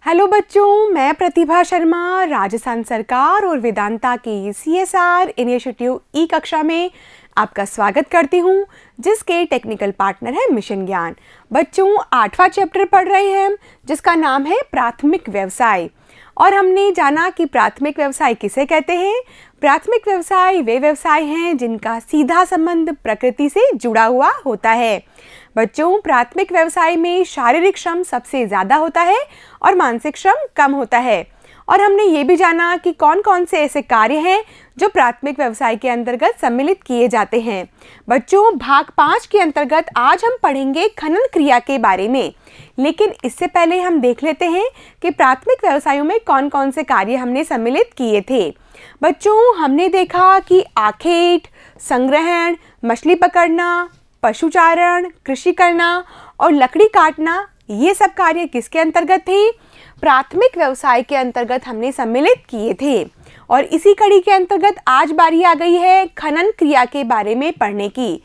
Hello बच्चों, मैं प्रतिभा शर्मा राजस्थान सरकार और वेदांता की CSR इनिशिएटिव ई कक्षा में आपका स्वागत करती हूं, जिसके टेक्निकल पार्टनर है मिशन ज्ञान। बच्चों 8वां चैप्टर पढ़ रहे हैं हम, जिसका नाम है प्राथमिक व्यवसाय। और हमने जाना कि प्राथमिक व्यवसाय किसे कहते हैं। प्राथमिक व्यवसाय वे व्यवसाय हैं जिनका सीधा संबंध प्रकृति से जुड़ा हुआ होता है। बच्चों प्राथमिक व्यवसाय में शारीरिक श्रम सबसे ज़्यादा होता है और मानसिक श्रम कम होता है। और हमने ये भी जाना कि कौन कौन से ऐसे कार्य हैं जो प्राथमिक व्यवसाय के अंतर्गत सम्मिलित किए जाते हैं। बच्चों भाग 5 के अंतर्गत आज हम पढ़ेंगे खनन क्रिया के बारे में, लेकिन इससे पहले हम देख लेते हैं कि प्राथमिक व्यवसायों में कौन कौन से कार्य हमने सम्मिलित किए थे। बच्चों हमने देखा कि आखेट, संग्रहण, मछली पकड़ना, पशुचारण, कृषि करना और लकड़ी काटना, ये सब कार्य किसके अंतर्गत थे? प्राथमिक व्यवसाय के अंतर्गत हमने सम्मिलित किए थे। और इसी कड़ी के अंतर्गत आज बारी आ गई है खनन क्रिया के बारे में पढ़ने की।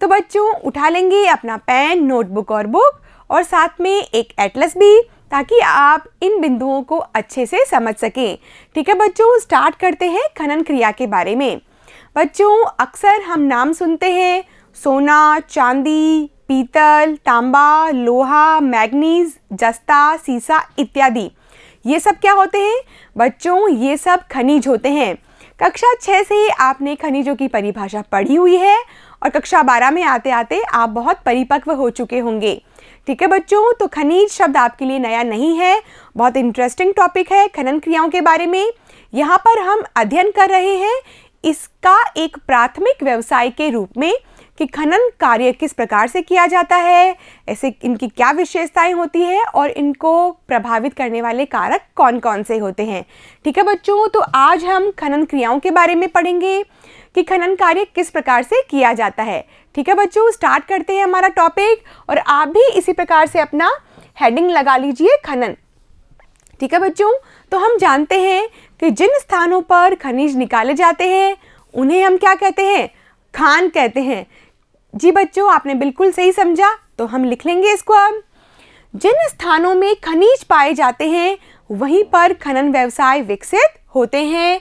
तो बच्चों उठा लेंगे अपना पेन, नोटबुक और बुक, और साथ में एक एटलस भी, ताकि आप इन बिंदुओं को अच्छे से समझ सकें। ठीक है बच्चों, स्टार्ट करते हैं खनन क्रिया के बारे में। बच्चों अक्सर हम नाम सुनते हैं सोना, चांदी, पीतल, तांबा, लोहा, मैग्नीज, जस्ता, सीसा इत्यादि। ये सब क्या होते हैं बच्चों? ये सब खनिज होते हैं। कक्षा 6 से आपने खनिजों की परिभाषा पढ़ी हुई है और कक्षा 12 में आते आते आप बहुत परिपक्व हो चुके होंगे। ठीक है बच्चों, तो खनिज शब्द आपके लिए नया नहीं है। बहुत इंटरेस्टिंग टॉपिक है खनन क्रियाओं के बारे में। यहाँ पर हम अध्ययन कर रहे हैं इसका एक प्राथमिक व्यवसाय के रूप में कि खनन कार्य किस प्रकार से किया जाता है, ऐसे इनकी क्या विशेषताएं होती है और इनको प्रभावित करने वाले कारक कौन कौन से होते हैं। ठीक है बच्चों, तो आज हम खनन क्रियाओं के बारे में पढ़ेंगे कि खनन कार्य किस प्रकार से किया जाता है। ठीक है बच्चों, स्टार्ट करते हैं हमारा टॉपिक, और आप भी इसी प्रकार से अपना हेडिंग लगा लीजिए खनन। ठीक है बच्चों, तो हम जानते हैं कि जिन स्थानों पर खनिज निकाले जाते हैं उन्हें हम क्या कहते हैं? खान कहते हैं। जी बच्चों, आपने बिल्कुल सही समझा, तो हम लिख लेंगे इसको। अब जिन स्थानों में खनिज पाए जाते हैं वहीं पर खनन व्यवसाय विकसित होते हैं।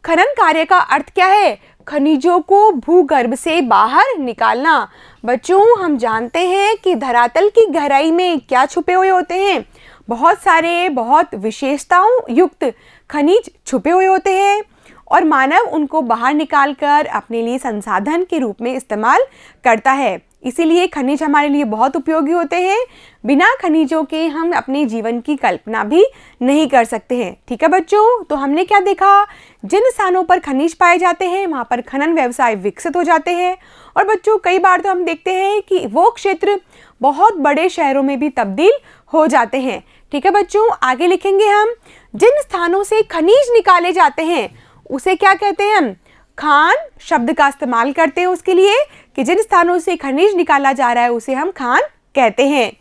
खनन कार्य का अर्थ क्या है? खनिजों को भूगर्भ से बाहर निकालना। बच्चों हम जानते हैं कि धरातल की गहराई में क्या छुपे हुए होते हैं? बहुत सारे बहुत विशेषताओं युक्त खनिज छुपे हुए होते हैं, और मानव उनको बाहर निकालकर अपने लिए संसाधन के रूप में इस्तेमाल करता है। इसीलिए खनिज हमारे लिए बहुत उपयोगी होते हैं। बिना खनिजों के हम अपने जीवन की कल्पना भी नहीं कर सकते हैं। ठीक है बच्चों, तो हमने क्या देखा? जिन स्थानों पर खनिज पाए जाते हैं वहाँ पर खनन व्यवसाय विकसित हो जाते हैं। और बच्चों कई बार तो हम देखते हैं कि वो क्षेत्र बहुत बड़े शहरों में भी तब्दील हो जाते हैं। ठीक है बच्चों, आगे लिखेंगे हम, जिन स्थानों से खनिज निकाले जाते हैं उसे क्या कहते हैं? हम खान शब्द का इस्तेमाल करते हैं उसके लिए कि जिन स्थानों से खनिज निकाला जा रहा है उसे हम खान कहते हैं।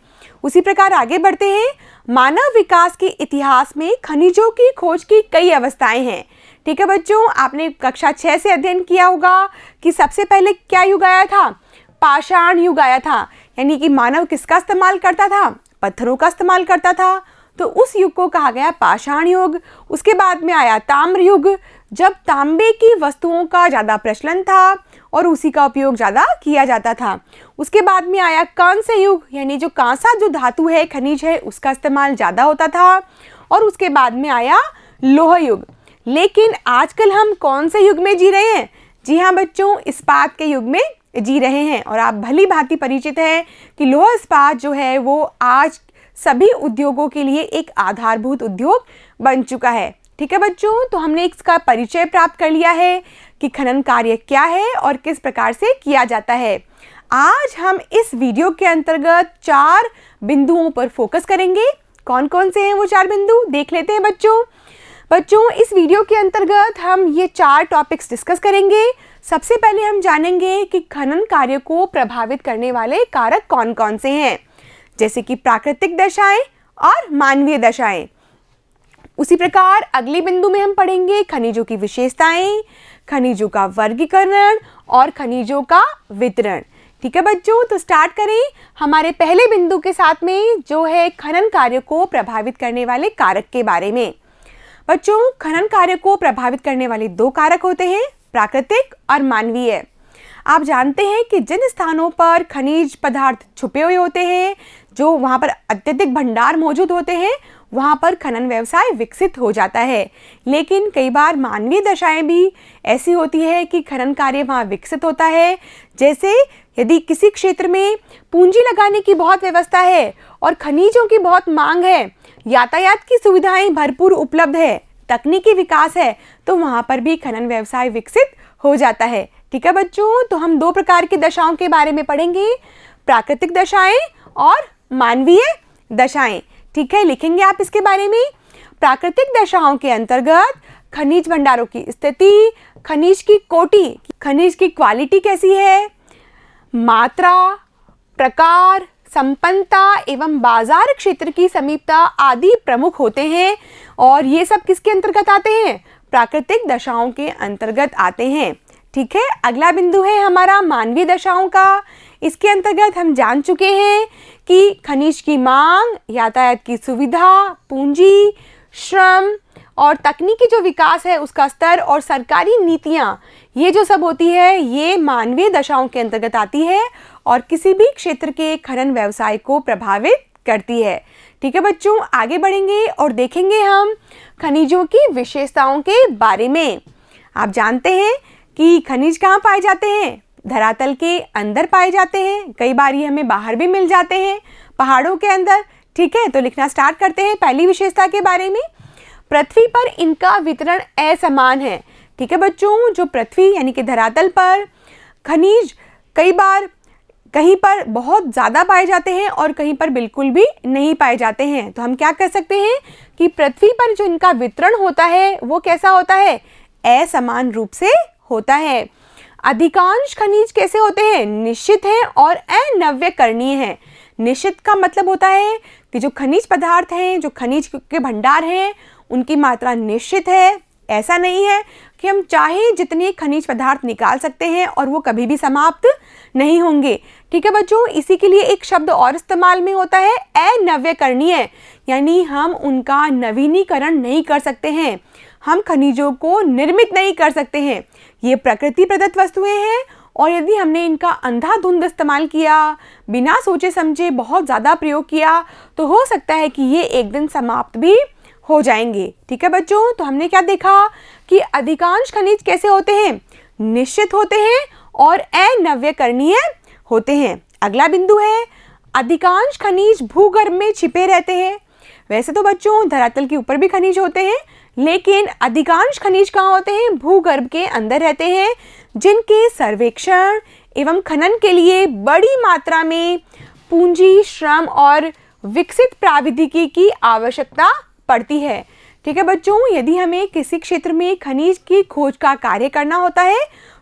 उसी प्रकार आगे बढ़ते हैं। मानव विकास के इतिहास में खनिजों की खोज की कई अवस्थाएं हैं। ठीक है बच्चों, आपने कक्षा 6 से अध्ययन किया होगा कि सबसे पहले क्या युग आया था? पाषाण युग आया था। यानी कि मानव किसका इस्तेमाल करता था? पत्थरों का इस्तेमाल करता था, तो उस युग को कहा गया पाषाण युग। उसके बाद में आया ताम्र युग, जब तांबे की वस्तुओं का ज़्यादा प्रचलन था और उसी का उपयोग ज़्यादा किया जाता था। उसके बाद में आया कांस्य युग, यानी जो कांसा जो धातु है, खनिज है, उसका इस्तेमाल ज़्यादा होता था। और उसके बाद में आया लोह युग। लेकिन आजकल हम कौन से युग में जी रहे हैं? जी हाँ बच्चों, इस्पात के युग में जी रहे हैं। और आप भली भांति परिचित हैं कि लौह इस्पात जो है वो आज सभी उद्योगों के लिए एक आधारभूत उद्योग बन चुका है। ठीक है बच्चों, तो हमने इसका परिचय प्राप्त कर लिया है कि खनन कार्य क्या है और किस प्रकार से किया जाता है। आज हम इस वीडियो के अंतर्गत 4 बिंदुओं पर फोकस करेंगे। कौन कौन से हैं वो 4 बिंदु? देख लेते हैं बच्चों इस वीडियो के अंतर्गत हम ये 4 टॉपिक्स डिस्कस करेंगे। सबसे पहले हम जानेंगे कि खनन कार्य को प्रभावित करने वाले कारक कौन कौन से हैं, जैसे कि प्राकृतिक दशाएं और मानवीय दशाएं। उसी प्रकार अगले बिंदु में हम पढ़ेंगे खनिजों की विशेषताएं, खनिजों का वर्गीकरण और खनिजों का वितरण। ठीक है बच्चों, तो स्टार्ट करें हमारे पहले बिंदु के साथ में, जो है खनन कार्य को प्रभावित करने वाले कारक के बारे में। बच्चों, खनन कार्य को प्रभावित करने वाले दो कारक होते हैं, प्राकृतिक और मानवीय। आप जानते हैं कि जिन स्थानों पर खनिज पदार्थ छुपे हुए होते हैं, जो वहाँ पर अत्यधिक भंडार मौजूद होते हैं, वहाँ पर खनन व्यवसाय विकसित हो जाता है। लेकिन कई बार मानवीय दशाएं भी ऐसी होती है कि खनन कार्य वहाँ विकसित होता है। जैसे यदि किसी क्षेत्र में पूंजी लगाने की बहुत व्यवस्था है और खनिजों की बहुत मांग है, यातायात की सुविधाएं भरपूर उपलब्ध है, तकनीकी विकास है, तो वहाँ पर भी खनन व्यवसाय विकसित हो जाता है। ठीक है बच्चों, तो हम दो प्रकार की दशाओं के बारे में पढ़ेंगे, प्राकृतिक दशाएं और मानवीय दशाएं। ठीक है, लिखेंगे आप इसके बारे में। प्राकृतिक दशाओं के अंतर्गत खनिज भंडारों की स्थिति, खनिज की कोटि, खनिज की क्वालिटी कैसी है, मात्रा, प्रकार, संपन्नता एवं बाजार क्षेत्र की समीपता आदि प्रमुख होते हैं। और ये सब किसके अंतर्गत आते हैं? प्राकृतिक दशाओं के अंतर्गत आते हैं। ठीक है, अगला बिंदु है हमारा मानवीय दशाओं का। इसके अंतर्गत हम जान चुके हैं कि खनिज की मांग, यातायात की सुविधा, पूंजी, श्रम और तकनीकी जो विकास है उसका स्तर और सरकारी नीतियां, ये जो सब होती है ये मानवीय दशाओं के अंतर्गत आती है और किसी भी क्षेत्र के खनन व्यवसाय को प्रभावित करती है। ठीक है बच्चों, आगे बढ़ेंगे और देखेंगे हम खनिजों की विशेषताओं के बारे में। आप जानते हैं कि खनिज कहाँ पाए जाते हैं? धरातल के अंदर पाए जाते हैं, कई बार ये हमें बाहर भी मिल जाते हैं, पहाड़ों के अंदर। ठीक है, तो लिखना स्टार्ट करते हैं पहली विशेषता के बारे में। पृथ्वी पर इनका वितरण असमान है। ठीक है बच्चों, जो पृथ्वी यानी कि धरातल पर खनिज कई बार कहीं पर बहुत ज़्यादा पाए जाते हैं और कहीं पर बिल्कुल भी नहीं पाए जाते हैं। तो हम क्या कह सकते हैं कि पृथ्वी पर जो इनका वितरण होता है वो कैसा होता है? असमान रूप से होता है। अधिकांश खनिज कैसे होते हैं? निश्चित हैं और अनव्यकरणीय हैं। निश्चित का मतलब होता है कि जो खनिज पदार्थ हैं, जो खनिज के भंडार हैं, उनकी मात्रा निश्चित है। ऐसा नहीं है कि हम चाहे जितने खनिज पदार्थ निकाल सकते हैं और वो कभी भी समाप्त नहीं होंगे। ठीक है बच्चों, इसी के लिए एक शब्द और इस्तेमाल में होता है, अनव्यकरणीय, यानी हम उनका नवीनीकरण नहीं कर सकते हैं, हम खनिजों को निर्मित नहीं कर सकते हैं। ये प्रकृति प्रदत्त वस्तुएं हैं और यदि हमने इनका अंधाधुंध इस्तेमाल किया, बिना सोचे समझे बहुत ज़्यादा प्रयोग किया, तो हो सकता है कि ये एक दिन समाप्त भी हो जाएंगे। ठीक है बच्चों, तो हमने क्या देखा कि अधिकांश खनिज कैसे होते हैं? निश्चित होते हैं और अनव्यकरणीय होते हैं। अगला बिंदु है, अधिकांश खनिज भूगर्भ में छिपे रहते हैं। वैसे तो बच्चों धरातल के ऊपर भी खनिज होते हैं, लेकिन अधिकांश खनिज कहाँ होते हैं? भूगर्भ के अंदर रहते हैं, जिनके सर्वेक्षण एवं खनन के लिए बड़ी मात्रा में पूंजी, श्रम और विकसित प्रौद्योगिकी की आवश्यकता पड़ती है। ठीक है बच्चों, यदि हमें किसी क्षेत्र में खनिज की खोज का कार्य करना होता है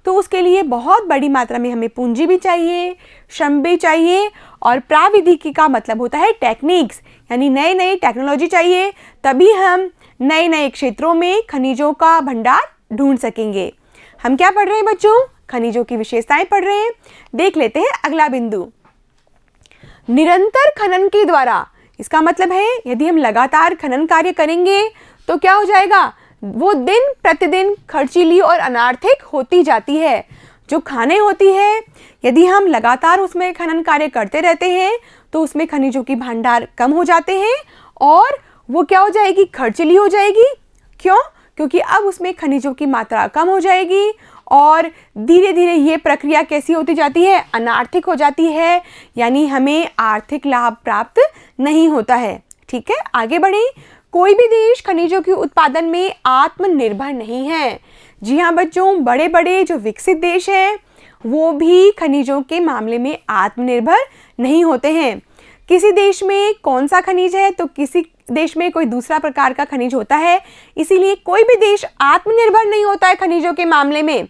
तो उसके लिए बहुत बड़ी मात्रा में हमें पूंजी भी चाहिए, श्रम भी चाहिए और प्रौद्योगिकी का मतलब होता है टेक्निक्स, यानी नई नई टेक्नोलॉजी चाहिए, तभी हम नए नए क्षेत्रों में खनिजों का भंडार ढूंढ सकेंगे। हम क्या पढ़ रहे हैं बच्चों? खनिजों की विशेषताएं पढ़ रहे हैं। देख लेते हैं अगला बिंदु, निरंतर खनन के द्वारा। इसका मतलब है यदि हम लगातार खनन कार्य करेंगे तो क्या हो जाएगा? वो दिन प्रतिदिन खर्चीली और अनार्थिक होती जाती है। जो खानें होती है, यदि हम लगातार उसमें खनन कार्य करते रहते हैं तो उसमें खनिजों की भंडार कम हो जाते हैं और वो क्या हो जाएगी? खर्चीली हो जाएगी। क्यों? क्योंकि अब उसमें खनिजों की मात्रा कम हो जाएगी और धीरे धीरे ये प्रक्रिया कैसी होती जाती है? अनार्थिक हो जाती है, यानी हमें आर्थिक लाभ प्राप्त नहीं होता है। ठीक है, आगे बढ़ें। कोई भी देश खनिजों के उत्पादन में आत्मनिर्भर नहीं है। जी हाँ बच्चों, बड़े बड़े जो विकसित देश हैं वो भी खनिजों के मामले में आत्मनिर्भर नहीं होते हैं। किसी देश में कौन सा खनिज है तो किसी देश में कोई दूसरा प्रकार का खनिज होता है, इसीलिए कोई भी देश आत्मनिर्भर नहीं होता है खनिजों के मामले में।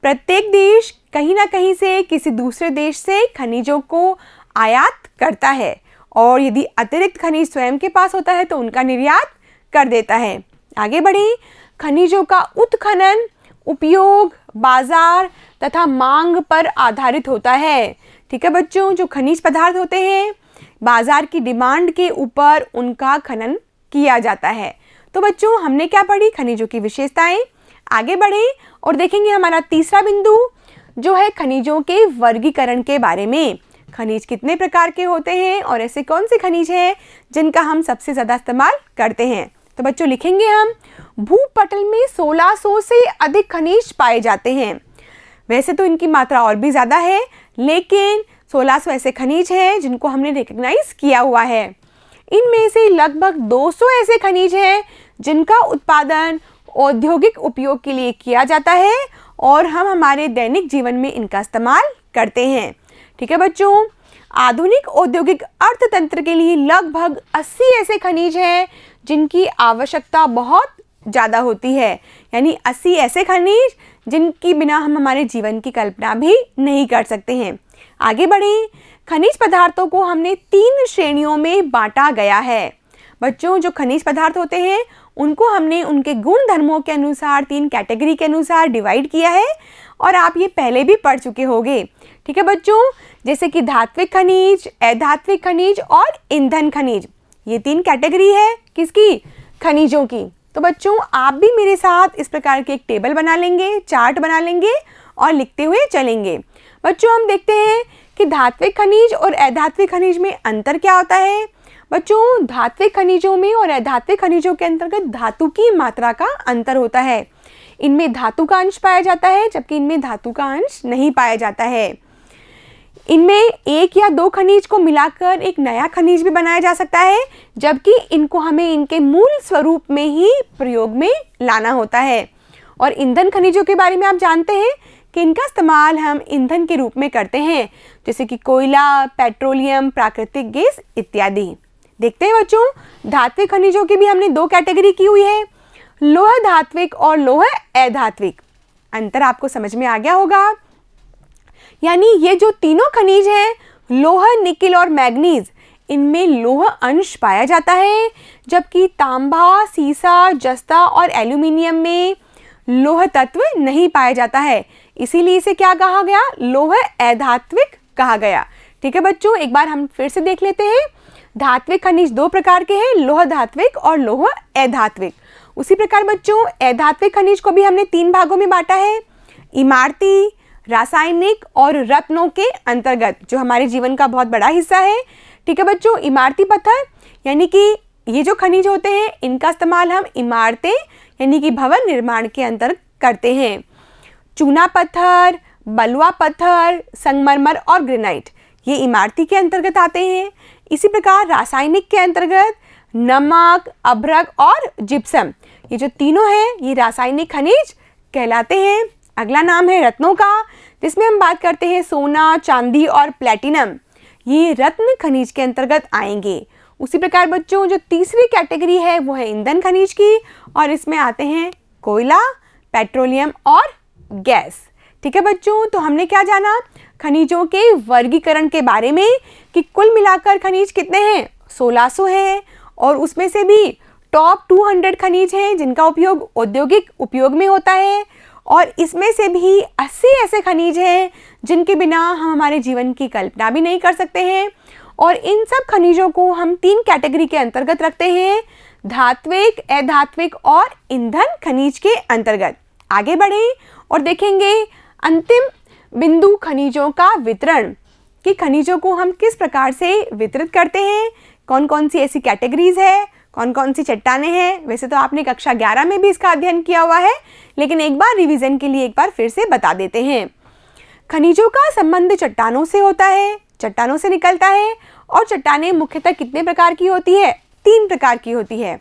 प्रत्येक देश कहीं ना कहीं से किसी दूसरे देश से खनिजों को आयात करता है और यदि अतिरिक्त खनिज स्वयं के पास होता है तो उनका निर्यात कर देता है। आगे बढ़ें। खनिजों का उत्खनन उपयोग, बाजार तथा मांग पर आधारित होता है। ठीक है बच्चों, जो खनिज पदार्थ होते हैं बाजार की डिमांड के ऊपर उनका खनन किया जाता है। तो बच्चों हमने क्या पढ़ी, खनिजों की विशेषताएं। आगे बढ़े और देखेंगे हमारा तीसरा बिंदु जो है खनिजों के वर्गीकरण के बारे में। खनिज कितने प्रकार के होते हैं और ऐसे कौन से खनिज हैं जिनका हम सबसे ज़्यादा इस्तेमाल करते हैं। तो बच्चों लिखेंगे हम, भूपटल में 1600 से अधिक खनिज पाए जाते हैं। वैसे तो इनकी मात्रा और भी ज़्यादा है, लेकिन 1600 ऐसे खनिज हैं जिनको हमने रिकग्नाइज किया हुआ है। इनमें से लगभग 200 ऐसे खनिज हैं जिनका उत्पादन औद्योगिक उपयोग के लिए किया जाता है और हम हमारे दैनिक जीवन में इनका इस्तेमाल करते हैं। ठीक है बच्चों, आधुनिक औद्योगिक अर्थतंत्र के लिए लगभग 80 ऐसे खनिज हैं जिनकी आवश्यकता बहुत ज़्यादा होती है, यानी 80 ऐसे खनिज जिनकी बिना हम हमारे जीवन की कल्पना भी नहीं कर सकते हैं। आगे बढ़ें, खनिज पदार्थों को हमने 3 श्रेणियों में बांटा गया है। बच्चों जो खनिज पदार्थ होते हैं उनको हमने उनके गुण धर्मों के अनुसार 3 कैटेगरी के अनुसार डिवाइड किया है और आप ये पहले भी पढ़ चुके होंगे। ठीक है बच्चों, जैसे कि धात्विक खनिज, अधात्विक खनिज और ईंधन खनिज, ये 3 कैटेगरी है किसकी, खनिजों की। तो बच्चों आप भी मेरे साथ इस प्रकार के एक टेबल बना लेंगे, चार्ट बना लेंगे और लिखते हुए चलेंगे। बच्चों हम देखते हैं कि धात्विक खनिज और अधात्विक खनिज में अंतर क्या होता है। बच्चों धात्विक खनिजों में और अधात्विक खनिजों के अंतर्गत धातु की मात्रा का अंतर होता है। इनमें धातु का अंश पाया जाता है जबकि इनमें धातु का अंश नहीं पाया जाता है। इनमें 1 या 2 खनिज को मिलाकर एक नया खनिज भी बनाया जा सकता है, जबकि इनको हमें इनके मूल स्वरूप में ही प्रयोग में लाना होता है। और ईंधन खनिजों के बारे में आप जानते हैं कि इनका इस्तेमाल हम ईंधन के रूप में करते हैं, जैसे कि कोयला, पेट्रोलियम, प्राकृतिक गैस इत्यादि। देखते हैं बच्चों, धात्विक खनिजों की भी हमने 2 कैटेगरी की हुई है, लौह धात्विक और लौह अधात्विक। अंतर आपको समझ में आ गया होगा। यानी ये जो तीनों खनिज हैं, लोह, निकेल और मैग्नीज, इनमें लोह अंश पाया जाता है, जबकि तांबा, सीसा, जस्ता और एल्यूमिनियम में लोह तत्व नहीं पाया जाता है। इसीलिए इसे क्या कहा गया, लोह अधात्विक कहा गया। ठीक है बच्चों, एक बार हम फिर से देख लेते हैं। धात्विक खनिज 2 प्रकार के हैं, लोह धात्विक और लोह अधात्विक। उसी प्रकार बच्चों अधात्विक खनिज को भी हमने 3 भागों में बांटा है, इमारती, रासायनिक और रत्नों के अंतर्गत, जो हमारे जीवन का बहुत बड़ा हिस्सा है। ठीक है बच्चों, इमारती पत्थर यानी कि ये जो खनिज होते हैं इनका इस्तेमाल हम इमारतें यानी कि भवन निर्माण के अंतर करते हैं। चूना पत्थर, बलुआ पत्थर, संगमरमर और ग्रेनाइट ये इमारती के अंतर्गत आते हैं। इसी प्रकार रासायनिक के अंतर्गत नमक, अभ्रक और जिप्सम, ये जो तीनों हैं ये रासायनिक खनिज कहलाते हैं। अगला नाम है रत्नों का, जिसमें हम बात करते हैं सोना, चांदी और प्लैटिनम, ये रत्न खनिज के अंतर्गत आएंगे। उसी प्रकार बच्चों जो तीसरी कैटेगरी है वो है ईंधन खनिज की और इसमें आते हैं कोयला, पेट्रोलियम और गैस। ठीक है बच्चों, तो हमने क्या जाना खनिजों के वर्गीकरण के बारे में कि कुल मिलाकर खनिज कितने हैं, 1600 हैं और उसमें से भी टॉप 200 खनिज हैं जिनका उपयोग औद्योगिक उपयोग में होता है और इसमें से भी 80 ऐसे खनिज हैं जिनके बिना हम हमारे जीवन की कल्पना भी नहीं कर सकते हैं। और इन सब खनिजों को हम 3 कैटेगरी के अंतर्गत रखते हैं, धात्विक, अधात्विक और ईंधन खनिज के अंतर्गत। आगे बढ़ें और देखेंगे अंतिम बिंदु खनिजों का वितरण, कि खनिजों को हम किस प्रकार से वितरित करते हैं, कौन कौन सी ऐसी कैटेगरीज है, कौन कौन सी चट्टानें हैं। वैसे तो आपने कक्षा 11 में भी इसका अध्ययन किया हुआ है, लेकिन एक बार रिवीजन के लिए एक बार फिर से बता देते हैं। खनिजों का संबंध चट्टानों से होता है, चट्टानों से निकलता है और चट्टानें मुख्यतः कितने प्रकार की होती है, 3 प्रकार की होती है,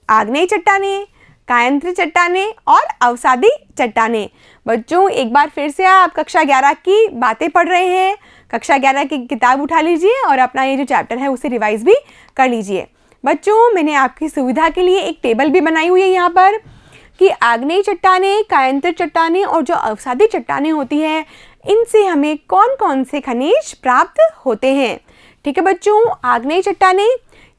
आग्नेय चट्टानें, कायांतरित चट्टानें और अवसादी चट्टानें। बच्चों एक बार फिर से आप कक्षा 11 की बातें पढ़ रहे हैं, कक्षा 11 की किताब उठा लीजिए और अपना ये जो चैप्टर है उसे रिवाइज भी कर लीजिए। बच्चों मैंने आपकी सुविधा के लिए एक टेबल भी बनाई हुई है यहाँ पर कि आग्नेय चट्टानें, कायांतरित चट्टानें और जो अवसादी चट्टानें होती है इनसे हमें कौन कौन से खनिज प्राप्त होते हैं। ठीक है बच्चों, आग्नेय चट्टानें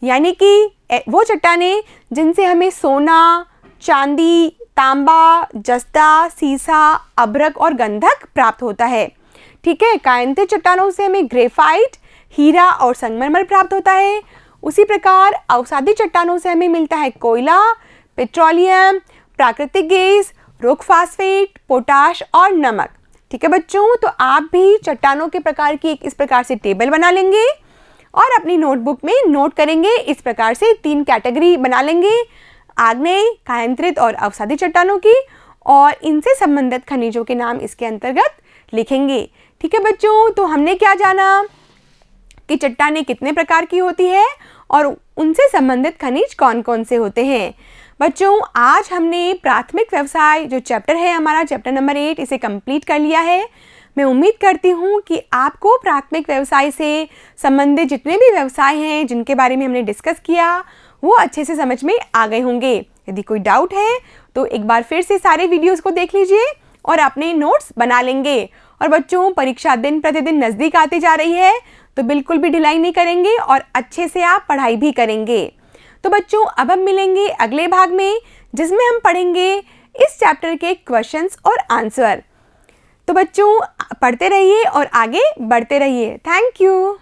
यानी कि वो चट्टानें जिनसे हमें सोना, चांदी, तांबा, जस्ता, सीसा, अभ्रक और गंधक प्राप्त होता है। ठीक है। कायांतित चट्टानों से हमें ग्रेफाइट, हीरा और संगमरमर प्राप्त होता है। उसी प्रकार अवसादी चट्टानों से हमें मिलता है कोयला, पेट्रोलियम, प्राकृतिक गैस, रॉक फास्फेट, पोटाश और नमक। ठीक है बच्चों, तो आप भी चट्टानों के प्रकार की एक इस प्रकार से टेबल बना लेंगे और अपनी नोटबुक में नोट करेंगे। इस प्रकार से 3 कैटेगरी बना लेंगे, आग्नेय, कायांतरित और अवसादी चट्टानों की, और इनसे संबंधित खनिजों के नाम इसके अंतर्गत लिखेंगे। ठीक है बच्चों, तो हमने क्या जाना कि चट्टानें कितने प्रकार की होती है और उनसे संबंधित खनिज कौन कौन से होते हैं। बच्चों, आज हमने प्राथमिक व्यवसाय जो चैप्टर है हमारा, चैप्टर नंबर 8, इसे कंप्लीट कर लिया है। मैं उम्मीद करती हूँ कि आपको प्राथमिक व्यवसाय से संबंधित जितने भी व्यवसाय हैं जिनके बारे में हमने डिस्कस किया वो अच्छे से समझ में आ गए होंगे। यदि कोई डाउट है तो एक बार फिर से सारे वीडियोस को देख लीजिए और अपने नोट्स बना लेंगे। और बच्चों, परीक्षा दिन प्रतिदिन नज़दीक आती जा रही है, तो बिल्कुल भी ढिलाई नहीं करेंगे और अच्छे से आप पढ़ाई भी करेंगे। तो बच्चों, अब हम मिलेंगे अगले भाग में, जिसमें हम पढ़ेंगे इस चैप्टर के क्वेश्चंस और आंसर। तो बच्चों, पढ़ते रहिए और आगे बढ़ते रहिए। Thank you.